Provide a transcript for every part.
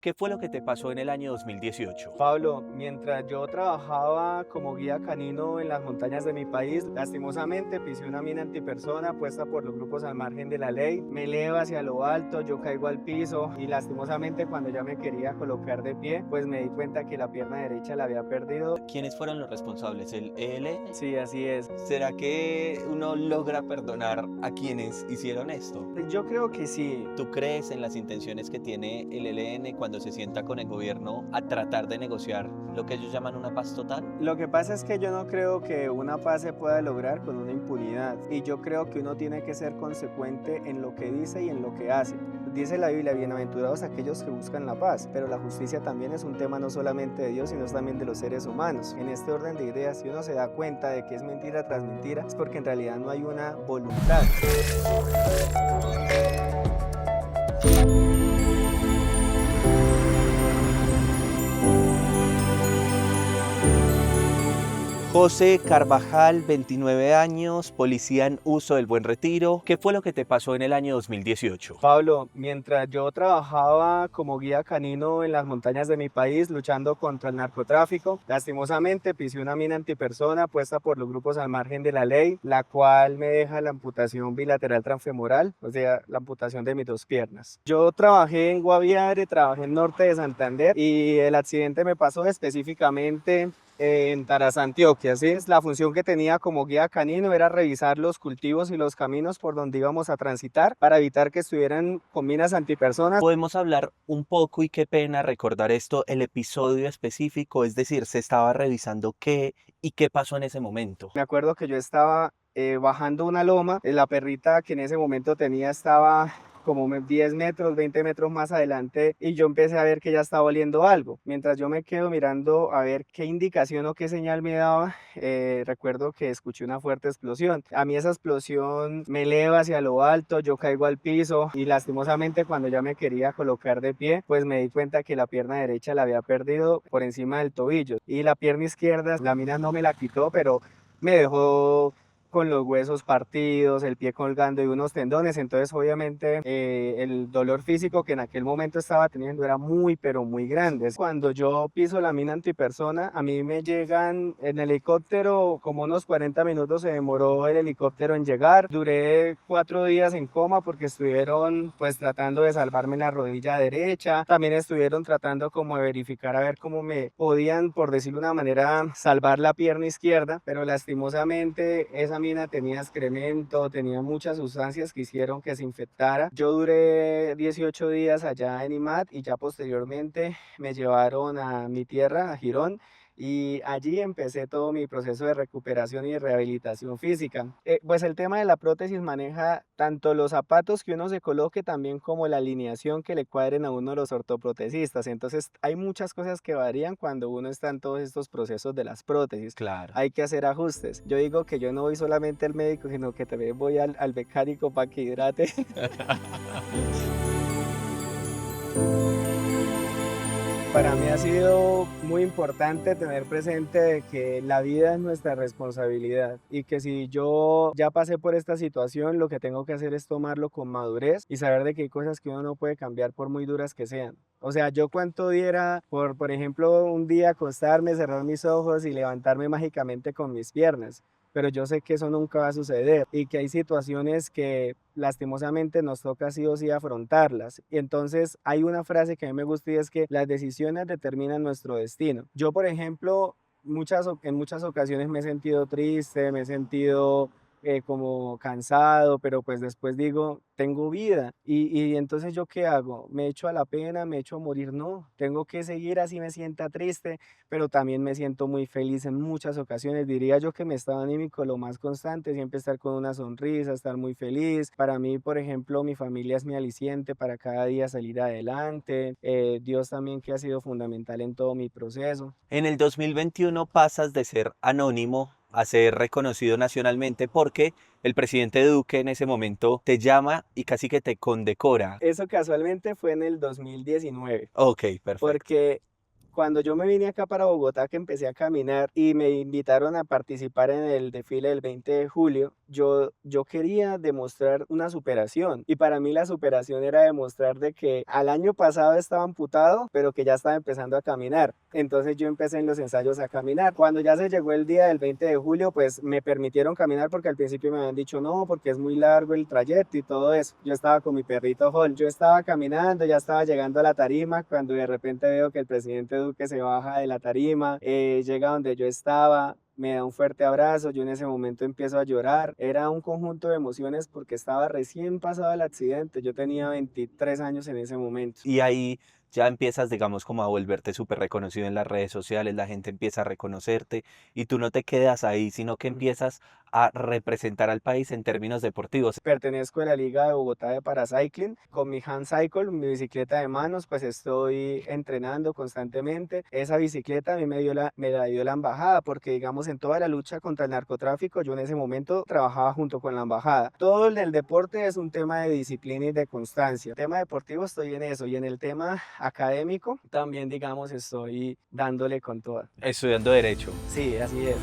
¿Qué fue lo que te pasó en el año 2018? Pablo, mientras yo trabajaba como guía canino en las montañas de mi país, lastimosamente pisé una mina antipersona puesta por los grupos al margen de la ley. Me elevo hacia lo alto, yo caigo al piso y lastimosamente cuando ya me quería colocar de pie, pues me di cuenta que la pierna derecha la había perdido. ¿Quiénes fueron los responsables? ¿El ELN? Sí, así es. ¿Será que uno logra perdonar a quienes hicieron esto? Yo creo que sí. ¿Tú crees en las intenciones que tiene el ELN cuando se sienta con el gobierno a tratar de negociar lo que ellos llaman una paz total? Lo que pasa es que yo no creo que una paz se pueda lograr con una impunidad y yo creo que uno tiene que ser consecuente en lo que dice y en lo que hace. Dice la Biblia, bienaventurados aquellos que buscan la paz, pero la justicia también es un tema no solamente de Dios, sino también de los seres humanos. En este orden de ideas, si uno se da cuenta de que es mentira tras mentira, es porque en realidad no hay una voluntad. José Carvajal, 29 años, policía en uso del Buen Retiro. ¿Qué fue lo que te pasó en el año 2018? Pablo, mientras yo trabajaba como guía canino en las montañas de mi país luchando contra el narcotráfico, lastimosamente pisé una mina antipersona puesta por los grupos al margen de la ley, la cual me deja la amputación bilateral transfemoral, o sea, la amputación de mis dos piernas. Yo trabajé en Guaviare, trabajé en norte de Santander y el accidente me pasó específicamente en Tarazá, Antioquia. ¿Sí? La función que tenía como guía canino era revisar los cultivos y los caminos por donde íbamos a transitar para evitar que estuvieran con minas antipersonas. Podemos hablar un poco, y qué pena recordar esto, el episodio específico, es decir, se estaba revisando qué y qué pasó en ese momento. Me acuerdo que yo estaba bajando una loma, la perrita que en ese momento tenía estaba como 10 metros, 20 metros más adelante y yo empecé a ver que ya estaba oliendo algo. Mientras yo me quedo mirando a ver qué indicación o qué señal me daba, recuerdo que escuché una fuerte explosión. A mí esa explosión me eleva hacia lo alto, yo caigo al piso y lastimosamente cuando ya me quería colocar de pie, pues me di cuenta que la pierna derecha la había perdido por encima del tobillo y la pierna izquierda, la mina no me la quitó, pero me dejó con los huesos partidos, el pie colgando y unos tendones, entonces obviamente el dolor físico que en aquel momento estaba teniendo era muy pero muy grande. Cuando yo piso la mina antipersona, a mí me llegan en helicóptero, como unos 40 minutos se demoró el helicóptero en llegar, duré 4 días en coma porque estuvieron pues tratando de salvarme la rodilla derecha, también estuvieron tratando como de verificar a ver cómo me podían, por decirlo de una manera, salvar la pierna izquierda, pero lastimosamente esa mina tenía excremento, tenía muchas sustancias que hicieron que se infectara. Yo duré 18 días allá en IMAT y ya posteriormente me llevaron a mi tierra, a Girón, y allí empecé todo mi proceso de recuperación y de rehabilitación física. Pues el tema de la prótesis maneja tanto los zapatos que uno se coloque, también como la alineación que le cuadren a uno los ortoprotecistas. Entonces hay muchas cosas que varían cuando uno está en todos estos procesos de las prótesis. Claro. Hay que hacer ajustes. Yo digo que yo no voy solamente al médico, sino que también voy al mecánico para que hidrate. Para mí ha sido muy importante tener presente de que la vida es nuestra responsabilidad y que si yo ya pasé por esta situación, lo que tengo que hacer es tomarlo con madurez y saber de que hay cosas que uno no puede cambiar por muy duras que sean. O sea, yo cuánto diera por ejemplo, un día acostarme, cerrar mis ojos y levantarme mágicamente con mis piernas, pero yo sé que eso nunca va a suceder y que hay situaciones que lastimosamente nos toca sí o sí afrontarlas. Y entonces hay una frase que a mí me gusta y es que las decisiones determinan nuestro destino. Yo, por ejemplo, en muchas ocasiones me he sentido triste, me he sentido como cansado, pero pues después digo, tengo vida y entonces yo qué hago, me echo a la pena, me echo a morir, no, tengo que seguir así me sienta triste, pero también me siento muy feliz en muchas ocasiones, diría yo que mi estado anímico lo más constante, siempre estar con una sonrisa, estar muy feliz, para mí por ejemplo mi familia es mi aliciente para cada día salir adelante, Dios también que ha sido fundamental en todo mi proceso. En el 2021 pasas de ser anónimo a ser reconocido nacionalmente porque el presidente Duque en ese momento te llama y casi que te condecora. Eso casualmente fue en el 2019. Ok, perfecto. Porque Cuando yo me vine acá para Bogotá, que empecé a caminar y me invitaron a participar en el desfile del 20 de julio, yo quería demostrar una superación. Y para mí la superación era demostrar de que al año pasado estaba amputado, pero que ya estaba empezando a caminar. Entonces yo empecé en los ensayos a caminar. Cuando ya se llegó el día del 20 de julio, pues me permitieron caminar porque al principio me habían dicho no, porque es muy largo el trayecto y todo eso. Yo estaba con mi perrito Hall. Yo estaba caminando, ya estaba llegando a la tarima, cuando de repente veo que el presidente Duque se baja de la tarima, llega donde yo estaba, me da un fuerte abrazo, yo en ese momento empiezo a llorar. Era un conjunto de emociones porque estaba recién pasado el accidente, yo tenía 23 años en ese momento. Y ahí ya empiezas, digamos, como a volverte súper reconocido en las redes sociales, la gente empieza a reconocerte y tú no te quedas ahí, sino que empiezas a representar al país en términos deportivos. Pertenezco a la Liga de Bogotá de Paracycling. Con mi hand cycle, mi bicicleta de manos, pues estoy entrenando constantemente. Esa bicicleta a mí me la dio la embajada porque, digamos, en toda la lucha contra el narcotráfico, yo en ese momento trabajaba junto con la embajada. Todo el deporte es un tema de disciplina y de constancia. El tema deportivo estoy en eso y en el tema académico también, digamos, estoy dándole con toda. Estudiando Derecho. Sí, así es.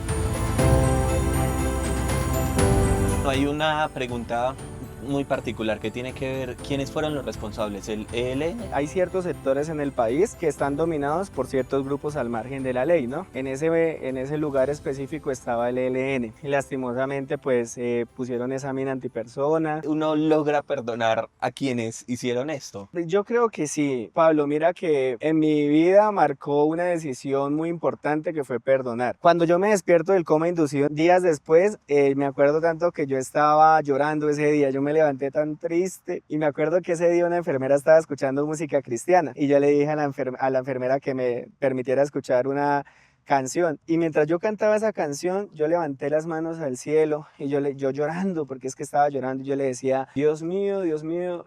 No hay una pregunta muy particular que tiene que ver quiénes fueron los responsables, el ELN. Hay ciertos sectores en el país que están dominados por ciertos grupos al margen de la ley, ¿no? En ese lugar específico estaba el ELN y lastimosamente pues pusieron esa mina antipersona. ¿Uno logra perdonar a quienes hicieron esto? Yo creo que sí, Pablo, mira que en mi vida marcó una decisión muy importante que fue perdonar. Cuando yo me despierto del coma inducido, días después, me acuerdo tanto que yo estaba llorando ese día, yo me levanté tan triste y me acuerdo que ese día una enfermera estaba escuchando música cristiana y yo le dije a la enfermera que me permitiera escuchar una canción y mientras yo cantaba esa canción yo levanté las manos al cielo y yo llorando porque es que estaba llorando y yo le decía Dios mío,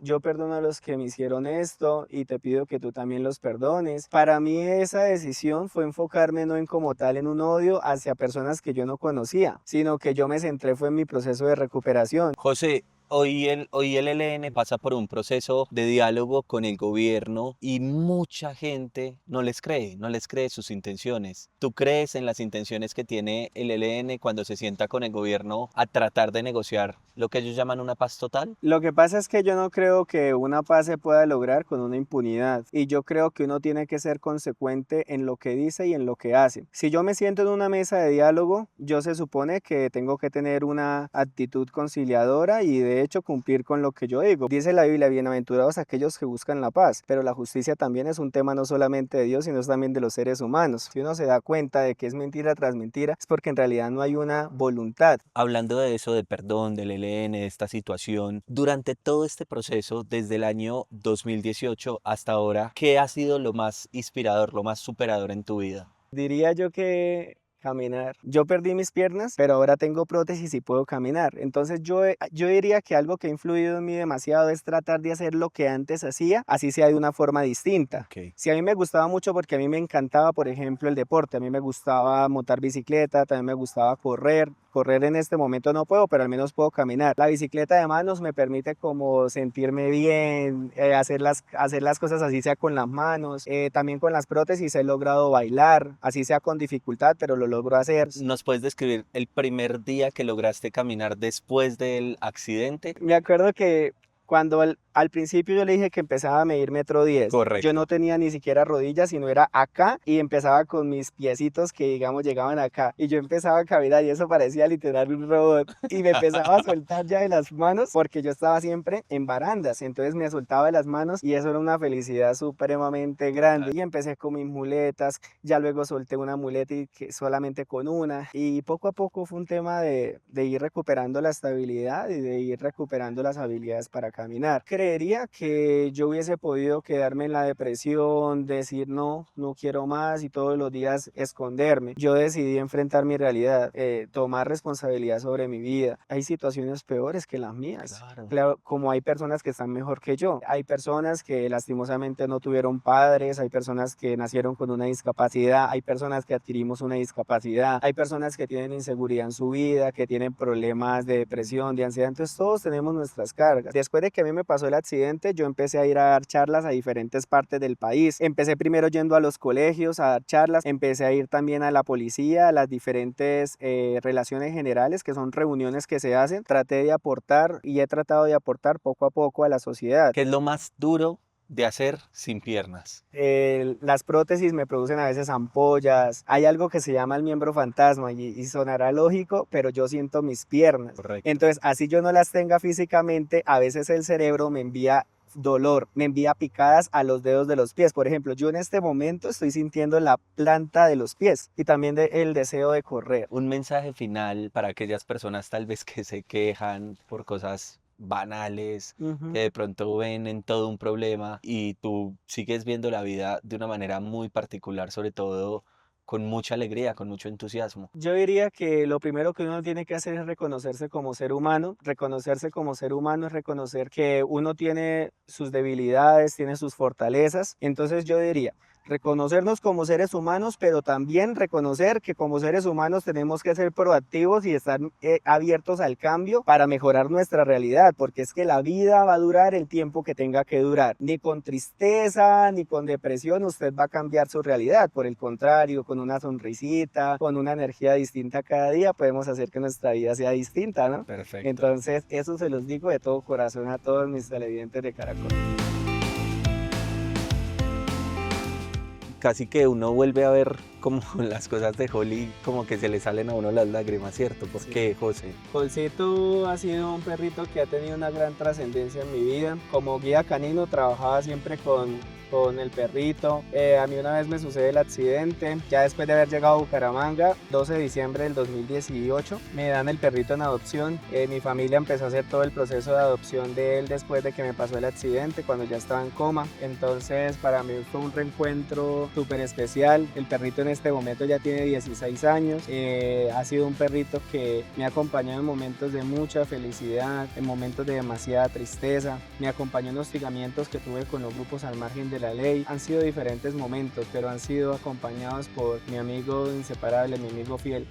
yo perdono a los que me hicieron esto y te pido que tú también los perdones. Para mí esa decisión fue enfocarme no en como tal en un odio hacia personas que yo no conocía, sino que yo me centré fue en mi proceso de recuperación. José, hoy el ELN pasa por un proceso de diálogo con el gobierno y mucha gente no les cree sus intenciones. ¿Tú crees en las intenciones que tiene el ELN cuando se sienta con el gobierno a tratar de negociar lo que ellos llaman una paz total? Lo que pasa es que yo no creo que una paz se pueda lograr con una impunidad y yo creo que uno tiene que ser consecuente en lo que dice y en lo que hace. Si yo me siento en una mesa de diálogo, yo se supone que tengo que tener una actitud conciliadora y de hecho cumplir con lo que yo digo. Dice la Biblia, bienaventurados aquellos que buscan la paz, pero la justicia también es un tema no solamente de Dios, sino también de los seres humanos. Si uno se da cuenta de que es mentira tras mentira, es porque en realidad no hay una voluntad. Hablando de eso, de perdón, del ELN, de esta situación, durante todo este proceso, desde el año 2018 hasta ahora, ¿qué ha sido lo más inspirador, lo más superador en tu vida? Diría yo que caminar. Yo perdí mis piernas, pero ahora tengo prótesis y puedo caminar. Entonces yo diría que algo que ha influido en mí demasiado es tratar de hacer lo que antes hacía, así sea de una forma distinta. Okay. Si a mí me gustaba mucho porque a mí me encantaba, por ejemplo, el deporte, a mí me gustaba montar bicicleta, también me gustaba correr. Correr en este momento no puedo, pero al menos puedo caminar. La bicicleta de manos me permite como sentirme bien, hacer las cosas así sea con las manos. También con las prótesis he logrado bailar, así sea con dificultad, pero lo logro hacer. ¿Nos puedes describir el primer día que lograste caminar después del accidente? Me acuerdo que cuando al principio yo le dije que empezaba a medir 1,10 m. Correcto. Yo no tenía ni siquiera rodillas, sino era acá y empezaba con mis piecitos que digamos llegaban acá y yo empezaba a caminar y eso parecía literal un robot y me empezaba a soltar ya de las manos porque yo estaba siempre en barandas, entonces me soltaba de las manos y eso era una felicidad supremamente grande. Y empecé con mis muletas, ya luego solté una muleta y que solamente con una y poco a poco fue un tema de ir recuperando la estabilidad y de ir recuperando las habilidades para caminar. Creería que yo hubiese podido quedarme en la depresión, decir no quiero más y todos los días esconderme. Yo decidí enfrentar mi realidad, tomar responsabilidad sobre mi vida. Hay situaciones peores que las mías. Claro, como hay personas que están mejor que yo. Hay personas que lastimosamente no tuvieron padres, hay personas que nacieron con una discapacidad, hay personas que adquirimos una discapacidad, hay personas que tienen inseguridad en su vida, que tienen problemas de depresión, de ansiedad. Entonces todos tenemos nuestras cargas. Después de de que a mí me pasó el accidente, yo empecé a ir a dar charlas a diferentes partes del país. Empecé primero yendo a los colegios a dar charlas, empecé a ir también a la policía, a las diferentes relaciones generales, que son reuniones que se hacen. Traté de aportar y he tratado de aportar poco a poco a la sociedad. ¿Qué es lo más duro de hacer sin piernas? Las prótesis me producen a veces ampollas, hay algo que se llama el miembro fantasma y sonará lógico, pero yo siento mis piernas. Correcto. Entonces, así yo no las tenga físicamente, a veces el cerebro me envía dolor, me envía picadas a los dedos de los pies. Por ejemplo, yo en este momento estoy sintiendo la planta de los pies y también el deseo de correr. Un mensaje final para aquellas personas tal vez que se quejan por cosas banales, que de pronto ven en todo un problema y tú sigues viendo la vida de una manera muy particular, sobre todo con mucha alegría, con mucho entusiasmo. Yo diría que lo primero que uno tiene que hacer es reconocerse como ser humano. Reconocerse como ser humano es reconocer que uno tiene sus debilidades, tiene sus fortalezas. Entonces yo diría, reconocernos como seres humanos, pero también reconocer que como seres humanos tenemos que ser proactivos y estar abiertos al cambio para mejorar nuestra realidad, porque es que la vida va a durar el tiempo que tenga que durar. Ni con tristeza, ni con depresión usted va a cambiar su realidad. Por el contrario, con una sonrisita, con una energía distinta cada día, podemos hacer que nuestra vida sea distinta, ¿no? Perfecto. Entonces, eso se los digo de todo corazón a todos mis televidentes de Caracol. Casi que uno vuelve a ver como las cosas de Holly, como que se le salen a uno las lágrimas, ¿cierto? ¿Por qué, José? Colcito ha sido un perrito que ha tenido una gran trascendencia en mi vida. Como guía canino trabajaba siempre con el perrito. A mí una vez me sucede el accidente, ya después de haber llegado a Bucaramanga, 12 de diciembre del 2018, me dan el perrito en adopción. Mi familia empezó a hacer todo el proceso de adopción de él después de que me pasó el accidente, cuando ya estaba en coma. Entonces para mí fue un reencuentro súper especial. El perrito en este momento ya tiene 16 años. Ha sido un perrito que me ha acompañado en momentos de mucha felicidad, en momentos de demasiada tristeza. Me acompañó en hostigamientos que tuve con los grupos al margen de la ley. Han sido diferentes momentos, pero han sido acompañados por mi amigo inseparable, mi amigo fiel,